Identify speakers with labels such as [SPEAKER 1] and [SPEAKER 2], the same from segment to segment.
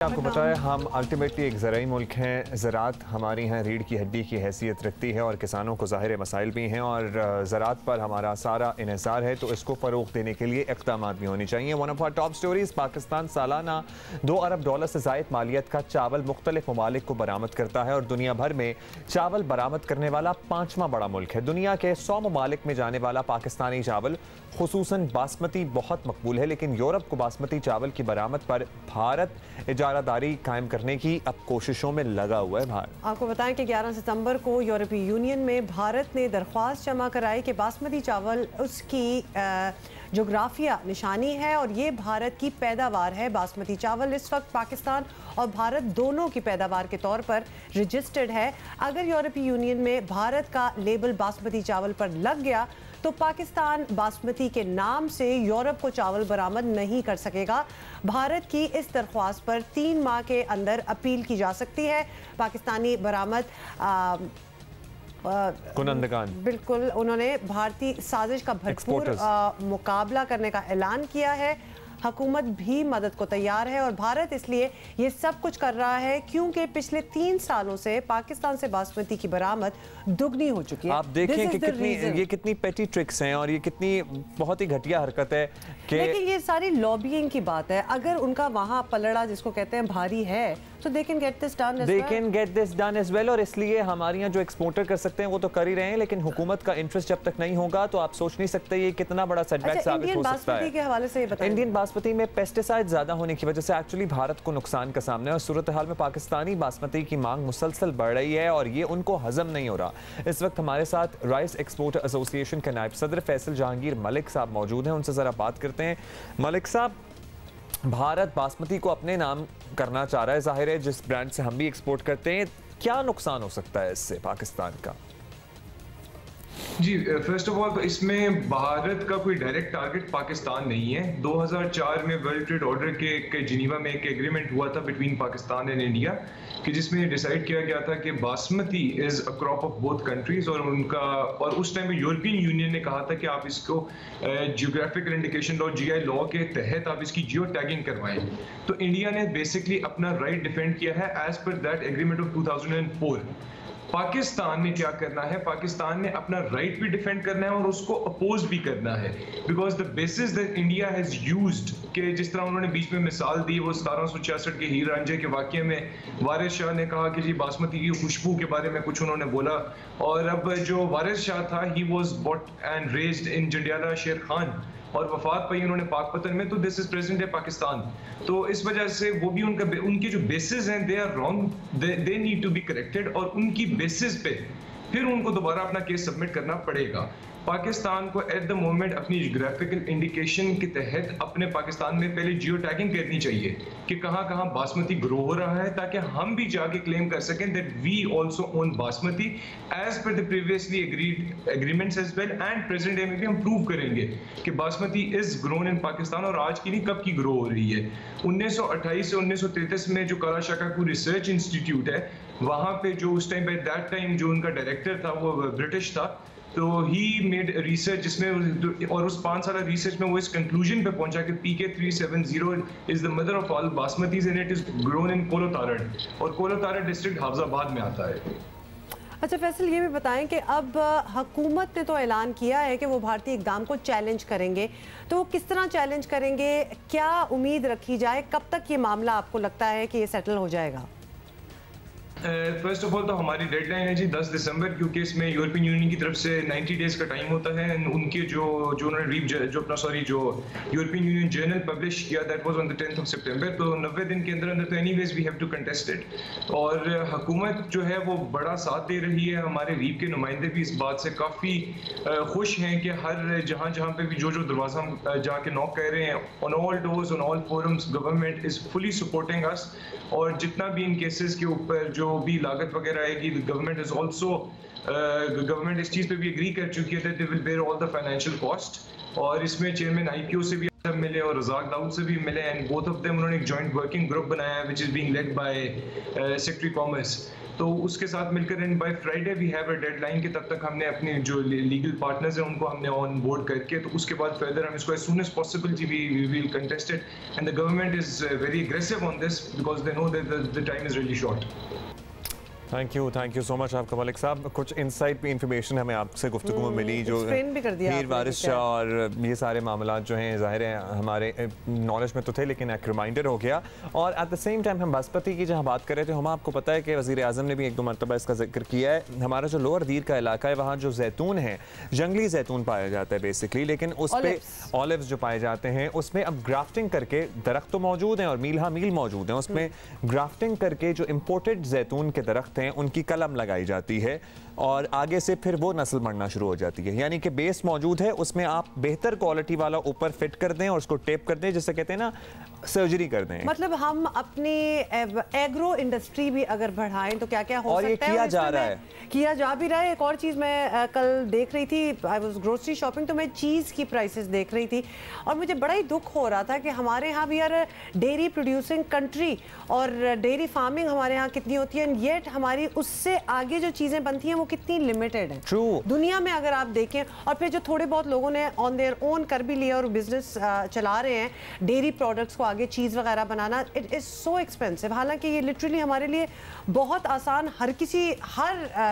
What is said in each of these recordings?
[SPEAKER 1] आपको पता है हम अल्टीमेटली एक ज़राई मुल्क हैं। ज़रात हमारी यहाँ रीढ़ की हड्डी की हैसियत रखती है और किसानों को ज़ाहिर मसाइल भी हैं और ज़रात पर हमारा सारा इन्हिसार है, तो इसको फ़रोग़ देने के लिए इक़दाम भी होने चाहिए। One of our top stories, Pakistan सालाना $2 अरब से ज़ायद मालियत का चावल मुख्तलिफ ममालिक को बरामद करता है और दुनिया भर में चावल बरामद करने वाला 5वां बड़ा मुल्क है। दुनिया के 100 ममालिक में जाने वाला पाकिस्तानी चावल खुसूसन बासमती बहुत मकबूल है, लेकिन यूरोप को बासमती चावल की बरामद पर भारत इजारादारी कायम करने की अब कोशिशों में लगा हुआ है। भारत
[SPEAKER 2] आपको बताएं कि 11 सितंबर को यूरोपीय यूनियन में भारत ने दरख्वास्त जमा कराई कि बासमती चावल उसकी जोग्राफिया निशानी है और ये भारत की पैदावार है। बासमती चावल इस वक्त पाकिस्तान और भारत दोनों की पैदावार के तौर पर रजिस्टर्ड है। अगर यूरोपीय यूनियन में भारत का लेबल बासमती चावल पर लग गया तो पाकिस्तान बासमती के नाम से यूरोप को चावल बरामद नहीं कर सकेगा। भारत की इस दरख्वास्त पर 3 माह के अंदर अपील की जा सकती है। पाकिस्तानी बरामद
[SPEAKER 1] कुनंदगान
[SPEAKER 2] बिल्कुल उन्होंने भारतीय साजिश का भरपूर मुकाबला करने का ऐलान किया है। हुकूमत भी मदद को तैयार है और भारत इसलिए ये सब कुछ कर रहा है क्योंकि पिछले 3 सालों से पाकिस्तान से बासमती की बरामद दुगनी हो चुकी है।
[SPEAKER 1] आप देखें कि कितनी पेटी ट्रिक्स हैं और ये कितनी बहुत ही घटिया हरकत है कि
[SPEAKER 2] लेकिन ये सारी लॉबिंग की बात है। अगर उनका वहाँ पलड़ा जिसको कहते हैं भारी है तो they can get this done as well और इसलिए हमारे यहाँ जो एक्सपोर्टर कर सकते हैं वो तो कर ही रहे हैं, लेकिन हुकूमत का इंटरेस्ट जब तक नहीं होगा तो आप सोच नहीं सकते ये कितना बड़ा सेटबैक साबित हो सकता है। के हवाले से
[SPEAKER 1] इंडियन बासमती में पेस्टिसाइड ज्यादा होने की वजह से एक्चुअली भारत को नुकसान का सामना है और सूरत हाल में पाकिस्तानी बासमती की मांग मुसलसल बढ़ रही है और ये उनको हजम नहीं हो रहा। इस वक्त हमारे साथ राइस एक्सपोर्टर एसोसिएशन के नायब सदर फैसल जहांगीर मलिक साहब मौजूद हैं, उनसे जरा बात करते हैं। मलिक साहब, भारत बासमती को अपने नाम करना चाह रहा है, जाहिर है जिस ब्रांड से हम भी एक्सपोर्ट करते हैं, क्या नुकसान हो सकता है इससे पाकिस्तान का?
[SPEAKER 3] जी, फर्स्ट ऑफ ऑल इसमें भारत का कोई डायरेक्ट टारगेट पाकिस्तान नहीं है। 2004 में वर्ल्ड ट्रेड ऑर्डर के जिनीवा में एक एग्रीमेंट हुआ था बिटवीन पाकिस्तान एंड इंडिया कि जिसमें डिसाइड किया गया था कि basmati is a crop of both countries और उस टाइम में यूरोपियन यूनियन ने कहा था कि आप इसको geographical indication law GI law के तहत आप इसकी जियो टैगिंग करवाएं। तो इंडिया ने बेसिकली अपना राइट डिफेंड किया है as per that agreement of 2004। Pakistan ने क्या करना है, पाकिस्तान ने अपना राइट भी डिफेंड करना है और उसको अपोज भी करना है because the basis that India has used कि जिस तरह उन्होंने बीच में मिसाल दी वो 1766 के हीर रांझे के वाक़ये में वारिस शाह ने कहा कि जी बासमती की खुशबू के बारे में कुछ उन्होंने बोला और अब जो वारिस शाह था ही वाज बॉट and raised in Jandiala Sher Khan और वफात पाई उन्होंने पाकपतन में। तो दिस इज प्रेजेंट है पाकिस्तान। तो इस वजह से वो भी उनके जो बेसिस हैं they are wrong, they need to be corrected और उनकी बेसिस पे फिर उनको दोबारा अपना केस सबमिट करना पड़ेगा। पाकिस्तान को एट द मोमेंट अपनी जियोग्राफिकल इंडिकेशन के तहत अपने पाकिस्तान में पहले जियो टैगिंग करनी चाहिए कि कहाँ कहाँ बासमती ग्रो हो रहा है ताकि हम भी जाके क्लेम कर सकें that we also own basmati as per the previously agreed agreements as well and present day में भी हम प्रूव करेंगे कि basmati is grown in Pakistan और आज की नहीं कब की ग्रो हो रही है। 1928 से 1933 में जो काला शाकाकू रिसर्च इंस्टीट्यूट है वहाँ पे जो उस टाइम बाय दैट टाइम जो उनका डायरेक्टर था वो ब्रिटिश था, तो ही मेड रिसर्च जिसमें और उस 5 साल रिसर्च में वो इस कंक्लूजन पे पहुंचा कि PK370 is the mother of all basmatis and it is grown in कोलोतारड और कोलोतारड डिस्ट्रिक्ट हाफजाबाद में आता है।
[SPEAKER 2] अच्छा फैसल, ये भी बताएं कि अब हुकूमत ने तो ऐलान किया है कि वो भारतीय इक़दाम को चैलेंज करेंगे, तो वो किस तरह चैलेंज करेंगे, क्या उम्मीद रखी जाए, कब तक ये मामला आपको लगता है कि ये सेटल हो जाएगा?
[SPEAKER 3] फर्स्ट ऑफ ऑल तो हमारी डेडलाइन है जी 10 दिसंबर, क्योंकि इसमें यूरोपियन यूनियन की तरफ से 90 डेज का टाइम होता है। उनके जो उन्होंने जो यूरोपियन यूनियन जर्नल पब्लिश किया that was on the 10th of सितंबर, तो 90 दिन के अंदर तो anyways we have to contest it. और हुकूमत जो है वो बड़ा साथ दे रही है। हमारे रीप के नुमाइंदे भी इस बात से काफ़ी खुश हैं कि हर जहाँ पे भी जो दरवाज़ा हम जाके नॉक कर रहे हैं on all doors on all forums government is fully supporting us. और जितना भी इन केसेस के ऊपर जो भी लागत वगैरह आएगी गवर्नमेंट इज ऑल्सो गवर्नमेंट इस चीज़ पे भी एग्री कर चुकी है that they will bear all the financial cost. और इसमें चेयरमैन IPO से भी मिले और रज़ाक दाऊद से भी मिले एंड बोथ ऑफ देम उन्होंने एक जॉइंट वर्किंग ग्रुप बनाया है which is being led by secretary commerce. तो उसके साथ मिलकर and by Friday we have a deadline कि तब तक हमने अपने जो लीगल पार्टनर्स हैं उनको हमने ऑन बोर्ड करके तो उसके बाद फर्दर हम इसको एज सून एज पॉसिबल जी we will contest it and the government is very aggressive on this because they know that the time is really short.
[SPEAKER 1] Thank you so much आपका मलिक साहब। कुछ इंसाइट भी information हमें आपसे गुफ्तगू में मिली जो मीर वारिस शाह और ये सारे मामला जो हैं ज़ाहिर है हमारे नॉलेज में तो थे लेकिन एक रिमाइंडर हो गया। और एट द सेम टाइम हम बासमती की जहाँ बात कर रहे थे हम आपको पता है कि वज़ीर आज़म ने भी एक दो मरतबा इसका जिक्र किया है। हमारा जो लोअर दीर का इलाका है वहाँ जो जैतून है जंगली जैतून पाया जाता है बेसिकली, लेकिन उस पर ऑलिव्स जो पाए जाते हैं उसमें अब ग्राफ्टिंग करके दरख्त तो मौजूद हैं और मील हा मील मौजूद हैं, उसमें ग्राफ्टिंग करके जो इम्पोर्टेड जैतून के दरख्त हैं उनकी कलम लगाई जाती है और आगे से फिर वो नस्ल बढ़ना शुरू हो जाती है। यानी कि बेस मौजूद है उसमें आप बेहतर क्वालिटी वाला ऊपर फिट कर दें और उसको टेप कर दें, जिसे कहते हैं ना सर्जरी कर दें।
[SPEAKER 2] मतलब हम अपनी एग्रो इंडस्ट्री भी अगर बढ़ाएं तो क्या क्या हो
[SPEAKER 1] और
[SPEAKER 2] सकता है?
[SPEAKER 1] ये किया जा रहा है,
[SPEAKER 2] किया जा भी रहा है। एक और चीज़ मैं कल देख रही थी, आई वाज ग्रोसरी शॉपिंग, तो मैं चीज़ की प्राइसेस देख रही थी और मुझे बड़ा ही दुख हो रहा था कि हमारे यहाँ भी यार डेयरी प्रोड्यूसिंग कंट्री और डेयरी फार्मिंग हमारे यहाँ कितनी होती है, येट हमारी उससे आगे जो चीज़ें बनती हैं वो कितनी लिमिटेड है दुनिया में अगर आप देखें। और फिर जो थोड़े बहुत लोगों ने ऑन देयर ओन कर भी लिया और बिजनेस चला रहे हैं डेयरी प्रोडक्ट्स को आगे चीज़ वगैरह बनाना, इट इज़ सो एक्सपेंसिव। हालांकि ये लिटरली हमारे लिए बहुत आसान, हर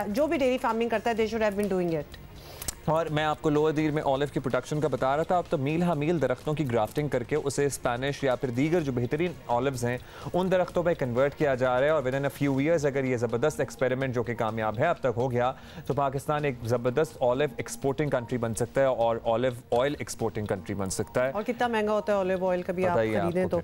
[SPEAKER 2] जो भी डेयरी फार्मिंग करता है they should have been doing it.
[SPEAKER 1] और मैं आपको लोअर दीर में ऑलिव की प्रोडक्शन का बता रहा था। अब तो मील हा मील दरख्तों की ग्राफ्टिंग करके उसे स्पेनिश या फिर दीगर जो बेहतरीन ऑलिव्स हैं उन दरख्तों पे कन्वर्ट किया जा रहा है। और with in a few years अगर ये ज़बरदस्त एक्सपेरिमेंट जो कि कामयाब है अब तक हो गया तो पाकिस्तान एक ज़बरदस्त ऑलिव एक्सपोर्टिंग कंट्री बन सकता है और ऑलिव ऑयल एक्सपोर्टिंग कंट्री बन सकता है।
[SPEAKER 2] और कितना महंगा होता है ऑलिव ऑयल, कभी आप खरीदें तो।